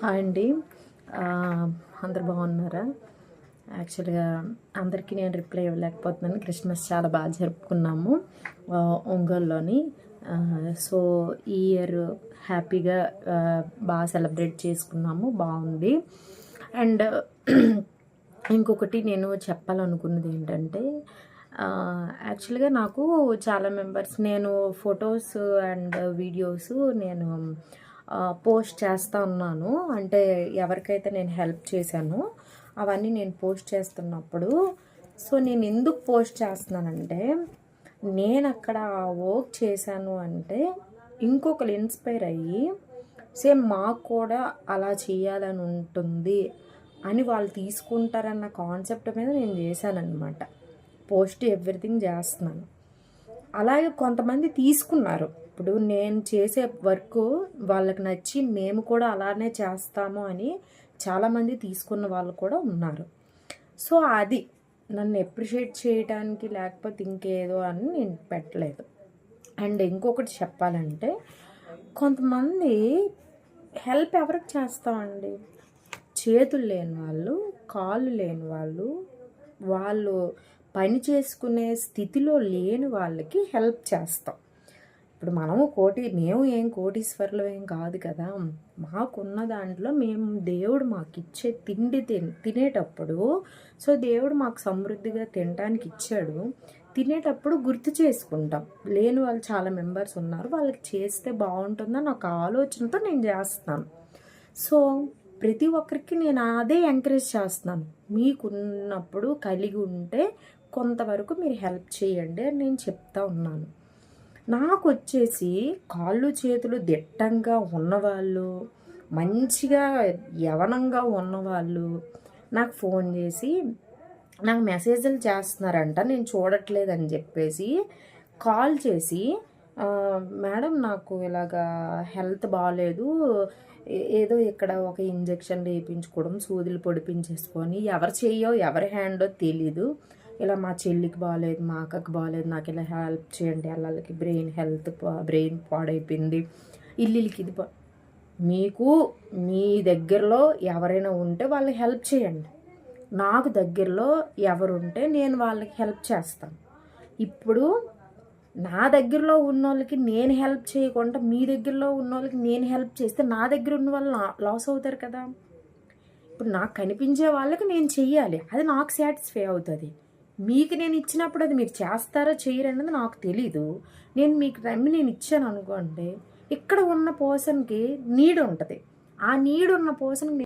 Hi అండి. అందరు బాగున్నారా? యాక్చువల్గా అందరికీ నేను రిప్లై ఇవ్వలేకపోతున్నాను. క్రిస్మస్ చాలా బాగా జరుపుకున్నాము ఒంగోలులోని. సో ఈ ఇయర్ హ్యాపీగా బాగా సెలబ్రేట్ చేసుకున్నాము, బాగుంది. అండ్ ఇంకొకటి నేను చెప్పాలనుకున్నది ఏంటంటే, యాక్చువల్గా నాకు చాలా మెంబర్స్, నేను ఫొటోస్ అండ్ వీడియోస్ నేను పోస్ట్ చేస్తూ ఉన్నాను. అంటే ఎవరికైతే నేను హెల్ప్ చేశానో అవన్నీ నేను పోస్ట్ చేస్తున్నప్పుడు, సో నేను ఎందుకు పోస్ట్ చేస్తున్నానంటే, నేను అక్కడ వర్క్ చేశాను అంటే ఇంకొకరు ఇన్స్పైర్ అయ్యి సేమ్ మాకు కూడా అలా చేయాలని ఉంటుంది అని వాళ్ళు తీసుకుంటారన్న కాన్సెప్ట్ మీద నేను చేశానన్నమాట. పోస్ట్ ఎవ్రీథింగ్ చేస్తున్నాను. అలాగే కొంతమంది తీసుకున్నారు. ఇప్పుడు నేను చేసే వర్క్ వాళ్ళకి నచ్చి మేము కూడా అలానే చేస్తాము అని చాలామంది తీసుకున్న వాళ్ళు కూడా ఉన్నారు. సో అది నన్ను ఎప్రిషియేట్ చేయడానికి లేకపోతే ఇంకేదో అని నేను పెట్టలేదు. అండ్ ఇంకొకటి చెప్పాలంటే, కొంతమంది హెల్ప్ ఎవరికి చేస్తామండి? చేతులు లేని వాళ్ళు, కాళ్ళు లేని వాళ్ళు, వాళ్ళు పని చేసుకునే స్థితిలో లేని వాళ్ళకి హెల్ప్ చేస్తాం. ఇప్పుడు మేము ఏం కోటీశ్వర్లు ఏం కాదు కదా. మాకున్న దాంట్లో మేము దేవుడు మాకు ఇచ్చే తిండి తినేటప్పుడు, సో దేవుడు మాకు సమృద్ధిగా తినడానికి ఇచ్చాడు. తినేటప్పుడు గుర్తు చేసుకుంటాం. లేని వాళ్ళు చాలా మెంబర్స్ ఉన్నారు, వాళ్ళకి చేస్తే బాగుంటుందని ఒక ఆలోచనతో నేను చేస్తాను. సో ప్రతి ఒక్కరికి నేను అదే ఎంకరేజ్ చేస్తున్నాను. మీకున్నప్పుడు కలిగి ఉంటే కొంతవరకు మీరు హెల్ప్ చేయండి అని నేను చెప్తా ఉన్నాను. నాకు వచ్చేసి కాళ్ళు చేతులు దిట్టంగా ఉన్నవాళ్ళు, మంచిగా యవనంగా ఉన్నవాళ్ళు నాకు ఫోన్ చేసి నాకు మెసేజ్లు చేస్తున్నారంట, నేను చూడట్లేదని చెప్పేసి కాల్ చేసి, మేడం నాకు ఇలాగా హెల్త్ బాగాలేదు, ఏదో ఇక్కడ ఒక ఇంజెక్షన్ వేయించుకోవడం, సూదులు పొడిపించేసుకొని, ఎవరు చెయ్యో ఎవరి హ్యాండో తెలీదు, ఇలా మా చెల్లికి బాగాలేదు, మా అక్కకి బాగాలేదు, నాకు ఇలా హెల్ప్ చేయండి, వాళ్ళకి బ్రెయిన్ పాడైపోయింది, ఇల్లుకి ఇది మీకు మీ దగ్గరలో ఎవరైనా ఉంటే వాళ్ళకి హెల్ప్ చేయండి. నాకు దగ్గరలో ఎవరుంటే నేను వాళ్ళకి హెల్ప్ చేస్తాను. ఇప్పుడు నా దగ్గరలో ఉన్న వాళ్ళకి నేను హెల్ప్ చేయకుండా మీ దగ్గరలో ఉన్న వాళ్ళకి నేను హెల్ప్ చేస్తే నా దగ్గర ఉన్న వాళ్ళు లాస్ అవుతారు కదా. ఇప్పుడు నాకు కనిపించే వాళ్ళకి నేను చెయ్యాలి, అది నాకు సాటిస్ఫై అవుతుంది. మీకు నేను ఇచ్చినప్పుడు అది మీరు చేస్తారో చేయరు అన్నది నాకు తెలీదు. నేను మీకు నేను ఇచ్చాను అనుకోండి, ఇక్కడ ఉన్న పర్సన్కి నీడ్ ఉంటుంది. ఆ నీడ్ ఉన్న పర్సన్కి